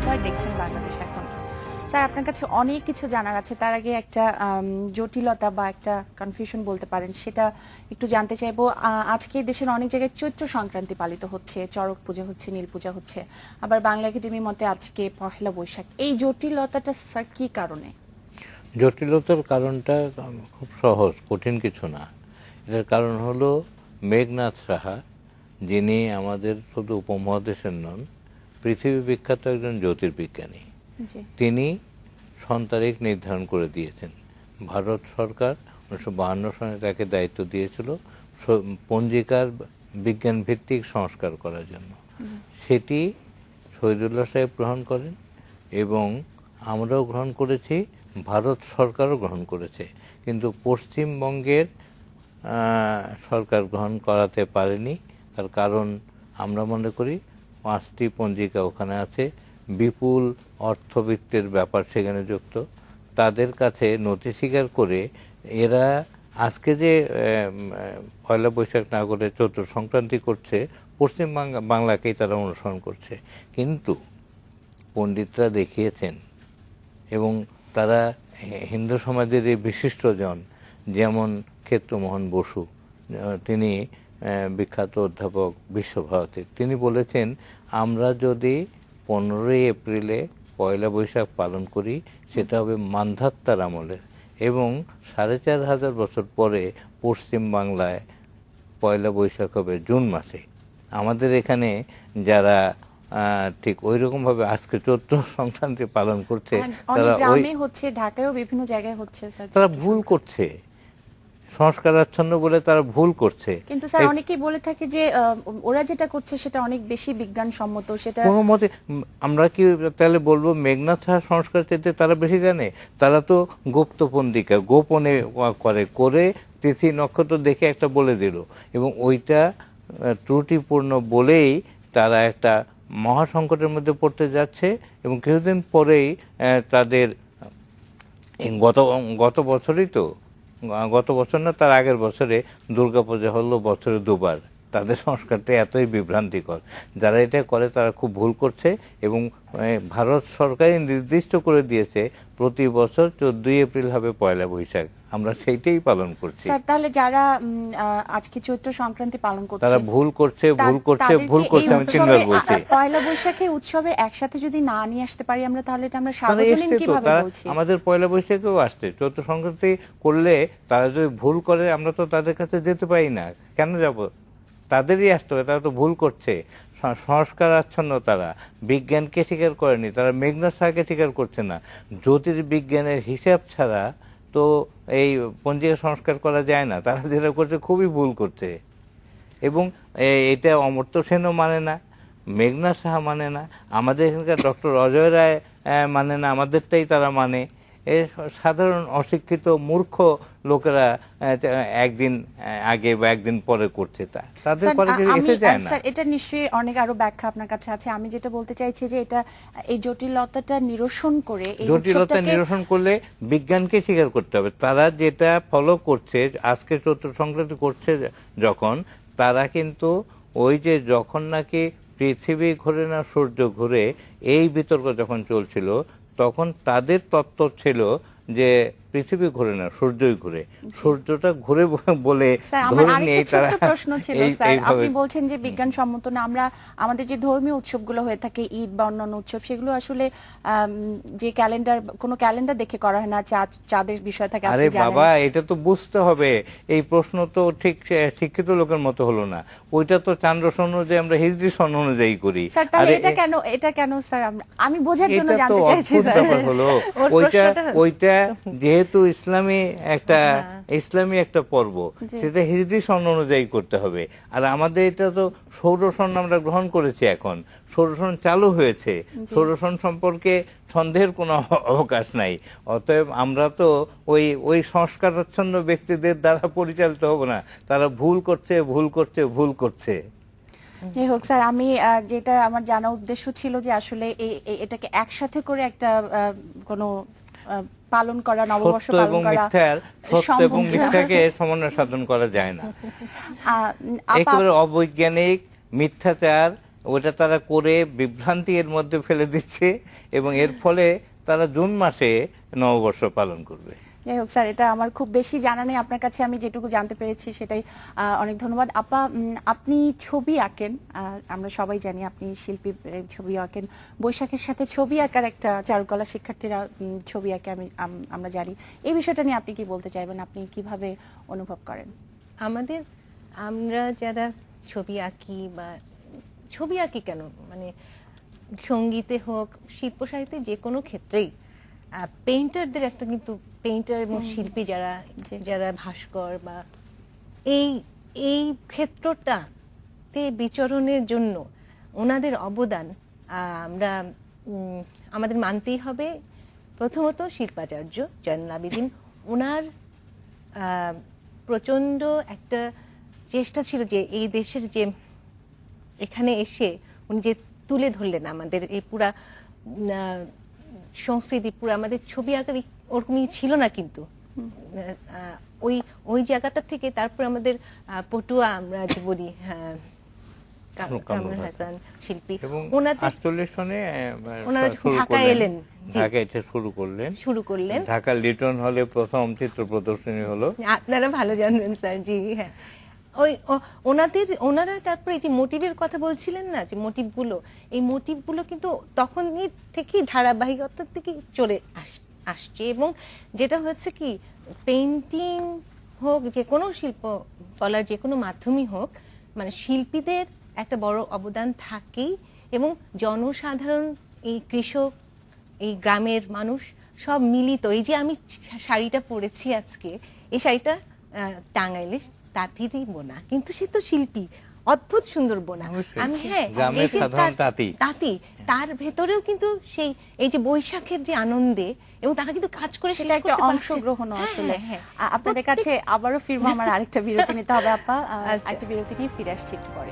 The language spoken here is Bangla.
কিভাবে দেখছেন বাংলাদেশ এখন? স্যার, আপনার কাছে অনেক কিছু জানার আছে, তার আগে একটা জটিলতা বা একটা কনফিউশন বলতে পারেন, সেটা একটু জানতে চাইবো। আজকে দেশের অনেক জায়গায় চৈত্র সংক্রান্তি পালিত হচ্ছে, চড়ক পূজা হচ্ছে, নীল পূজা হচ্ছে, আবার বাংলা একাডেমির মতে আজকে পহেলা বৈশাখ। এই জটিলতাটা স্যার কি কারণে? জটিলতার কারণটা খুব সহজ, কঠিন কিছু না। এটার কারণ হলো মেঘনাথ সাহা, যিনি আমাদের শুধু উপমহাদেশের নন, পৃথিবী বিখ্যাত একজন জ্যোতির্বিজ্ঞানী। জি। তিনি সন-তারিখ নির্ধারণ করে দিয়েছেন। ভারত সরকার 1952 সনে তাকে দায়িত্ব দিয়েছিল পঞ্জিকার বিজ্ঞান ভিত্তিক সংস্কার করার জন্য। সেটি শহীদুল্লাহ সাহেব গ্রহণ করেন এবং আমরাও গ্রহণ করেছি, ভারত সরকারও গ্রহণ করেছে, কিন্তু পশ্চিমবঙ্গের সরকার গ্রহণ করাতে পারেনি। তার কারণ আমরা মনে করি 5টি পঞ্জিকা ওখানে আছে, বিপুল অর্থবিত্তের ব্যাপার সেখানে যুক্ত। তাদের কাছে নথি স্বীকার করে এরা আজকে যে পয়লা বৈশাখ না করে চৈত্র সংক্রান্তি করছে, পশ্চিম বাংলাকেই তারা অনুসরণ করছে। কিন্তু পণ্ডিতরা দেখিয়েছেন এবং তারা হিন্দু সমাজের এই বিশিষ্টজন, যেমন ক্ষেত্রমোহন বসু, তিনি বিখ্যাত অধ্যাপক বিশ্বভারতীর, তিনি বলেছেন আমরা যদি 15ই এপ্রিলে পয়লা বৈশাখ পালন করি সেটা হবে মান্ধাত্তার আমলে, এবং 4500 বছর পরে পশ্চিম বাংলায় পয়লা বৈশাখ হবে জুন মাসে। আমাদের এখানে যারা ঠিক ওই রকমভাবে আজকে চৈত্র সংক্রান্তি পালন করছে, অনেক তারা গ্রামে হচ্ছে, ঢাকায়ও বিভিন্ন জায়গায় হচ্ছে স্যার। তারা ভুল করছে, সংস্কারাচ্ছন্ন বলে তারা ভুল করছে। কিন্তু স্যার অনেকেই বলে থাকে যে ওরা যেটা করছে সেটা অনেক বেশি বিজ্ঞানসম্মত, সেটা কোনো মতে আমরা কি তাহলে বলবো মেঘনাথ সাহা সংস্কার চাইতে তারা বেশি জানে? তারা তো গুপ্ত পঞ্জিকা গোপনে করে তিথি নক্ষত্র দেখে একটা বলে দিল, এবং ওইটা ত্রুটিপূর্ণ বলেই তারা একটা মহাসংকটের মধ্যে পড়তে যাচ্ছে। এবং কিছুদিন পরেই তাদের গত গত বছরই তো, গত বছর না তার আগের বছরে দুর্গাপূজা হলো বছরে দুবার। তাদের সংস্কারটা এতই বিভ্রান্তিকর, যারা এটা করে তারা খুব ভুল করছে। এবং ভারত সরকারই নির্দিষ্ট করে দিয়েছে প্রতি বছর 14ই এপ্রিল হবে পয়লা বৈশাখ, আমরা সেইটাই পালন করছি। স্যার তাহলে যারা আজকে চৈত্র সংক্রান্তি পালন করছে তারা ভুল করছে, ভুল করছে, ভুল করছে, আমি তিনবার বলছি। পয়লা বৈশাখে উৎসবে একসাথে যদি না নিয়ে আসতে পারি আমরা, তাহলে এটা আমরা সার্বজনীন কিভাবে বলছি? আমাদের পয়লা বৈশাখেও আসছে, চৈত্র সংক্রান্তি করলে তারা যদি ভুল করে আমরা তো তাদের কাছে যেতে পারি না, কেন যাব? তাদেরই আসতে হবে, তারা তো ভুল করছে। সংস্কার আচ্ছন্ন, তারা বিজ্ঞানকে স্বীকার করেনি, তারা মেঘনাথ সাহাকে স্বীকার করছে না। জ্যোতির্বিজ্ঞানের হিসাব ছাড়া তো এই পঞ্জিকা সংস্কার করা যায় না। তারা যেটা করছে খুবই ভুল করছে। এবং এটা অমর্ত্য সেনও মানে না, মেঘনাথ সাহা মানে না, আমাদের এখানকার ডক্টর অজয় রায় মানে না, আমাদেরটাই তারা মানে। এ সাধারণ অশিক্ষিত মূর্খ লোকেরা একদিন আগে বা একদিন পরে করছে, তাদের পরে এসে যায় না। স্যার এটা নিশ্চয়ই অনেক আরো ব্যাখ্যা আপনার কাছে আছে। আমি যেটা বলতে চাইছি যে এটা এই জটিলতাটা নিরসন করে, এই জটিলতা নিরসন করলে বিজ্ঞানকে স্বীকার করতে হবে। তারা যেটা ফলো করছে, আজকে চৈত্র সংক্রান্তি করছে যখন, তারা কিন্তু ওই যে যখন নাকি পৃথিবী ঘুরে না সূর্য ঘুরে, এই বিতর্ক যখন চলছিল, তখন তাদের তত্ত্ব ছিল যে পৃথিবী ঘুরে না সূর্যই ঘুরে, সূর্যটা ঘুরে বলে ধরে নিয়ে তারা। প্রশ্ন ছিল স্যার, আপনি বলছেন যে বিজ্ঞানসম্মত না। আমরা আমাদের যে ধর্মীয় উৎসবগুলো হয়ে থাকে, ঈদ বা অন্যান্য উৎসব, সেগুলো আসলে যে ক্যালেন্ডার, কোনো ক্যালেন্ডার দেখে করা হয় না, চাঁদের বিষয় থাকে। আরে বাবা, এটা তো বুঝতে হবে। এই প্রশ্ন তো ঠিক শিক্ষিত লোকের মতো হলো না। ওইটা তো চান্দ্র সন অনুযায়ী, আমরা হিজরি সন অনুযায়ী করি। স্যার তাহলে এটা কেন স্যার? আমি বোঝার জন্য জানতে চাইছি স্যার। হলো ওইটা যেহেতু ইসলামী একটা পর্ব, সেটা হিজরি সন অনুযায়ী করতে হবে। আর আমাদের এটা তো সৌর সন আমরা গ্রহণ করেছি, এখন সৌর সন চালু হয়েছে, সৌর সন সম্পর্কে সন্দেহের কোনো অবকাশ নাই। অতএব আমরা তো ওই সংস্কারাচ্ছন্ন ব্যক্তিদের দ্বারা পরিচালিত হব না। তারা ভুল করছে, ভুল করছে, ভুল করছে। যাই হোক স্যার, আমি যেটা আমার জানা উদ্দেশ্য ছিল যে আসলে এটাকে একসাথে করে একটা কোনো পালন করা, নববর্ষ পালন করা, সত্য এবং মিথ্যাকে সমন্বয় সাধন করা যায় না। একেবারে অবৈজ্ঞানিক, মিথ্যাচার ওটা তারা করে বিভ্রান্তি এর মধ্যে ফেলে দিচ্ছে এবং এর ফলে তারা জুন মাসে নববর্ষ পালন করবে। যাই হোক স্যার, এটা আমার খুব বেশি জানা নেই, আপনার কাছে আমি যেটুকু জানতে পেরেছি সেটাই অনেক ধন্যবাদ। আপা, আপনি ছবি আঁকেন, আমরা সবাই জানি আপনি শিল্পী, ছবি আঁকেন। বৈশাখের সাথে ছবি আঁকার একটা চারুকলা শিক্ষার্থীরা ছবি আঁকে, আমরা জানি। এই বিষয়টা নিয়ে আপনি কি বলতে চাইবেন, আপনি কিভাবে অনুভব করেন? আমরা যারা ছবি আঁকি বা ছবি আঁকি কেন, মানে সঙ্গীতে হোক, শিল্প সাহিত্যে, যে কোনো ক্ষেত্রেই পেইন্টারদের একটা, কিন্তু পেইন্টার এবং শিল্পী যারা যারা ভাস্কর বা এই এই ক্ষেত্রটাতে বিচরণের জন্য ওনাদের অবদান আমরা আমাদের মানতেই হবে। প্রথমত শিল্পাচার্য জয়নুল আবেদিন, ওনার প্রচণ্ড একটা চেষ্টা ছিল যে এই দেশের যে এখানে এসে উনি যে তুলে ধরলেন আমাদের এই পুরা সংস্কৃতি, পুরো আমাদের ছবি আঁকার ওরকমই ছিল না, কিন্তু ওই ওই জায়গাটা থেকে তারপর আমাদের পটুয়া, আমরা যে বলি কামরুল হাসান শিল্পী, ওনাদের 48 সনে ওনারা ঢাকায় এলেন, ঢাকায় শুরু করলেন। ঢাকা লিটন হলে প্রথম চিত্র প্রদর্শনী হলো। আপনারা ভালো জানবেন স্যার। জি হ্যাঁ, ওনারা তারপরে এই যে মোটিভের কথা বলছিলেন না, যে এই মোটিভগুলো কিন্তু তখনই থেকেই ধারাবাহিকতা থেকে চলে আসছে। এবং যেটা হচ্ছে কি, পেইন্টিং হোক, যে কোনো শিল্প কলার যে কোনো মাধ্যমই হোক, মানে শিল্পীদের একটা বড় অবদান থাকেই। এবং জনসাধারণ, এই কৃষক, এই গ্রামের মানুষ সব মিলিত। এই যে আমি শাড়িটা পরেছি আজকে, এই শাড়িটা টাঙ্গাইলে তাঁতিরই বোনা, কিন্তু সে তো শিল্পী, অদ্ভুত সুন্দর বোনা। আমি তাঁতি, তার ভেতরেও কিন্তু সেই এই যে বৈশাখের যে আনন্দে, এবং তারা কিন্তু কাজ করে, সেটা একটা অংশগ্রহণ আসলে। আপনাদের কাছে আবারও ফিরবো, আমার আরেকটা বিরতি নিতে হবে আপা, একটা বিরতি নিয়ে ফিরে আসছি একটু পরে।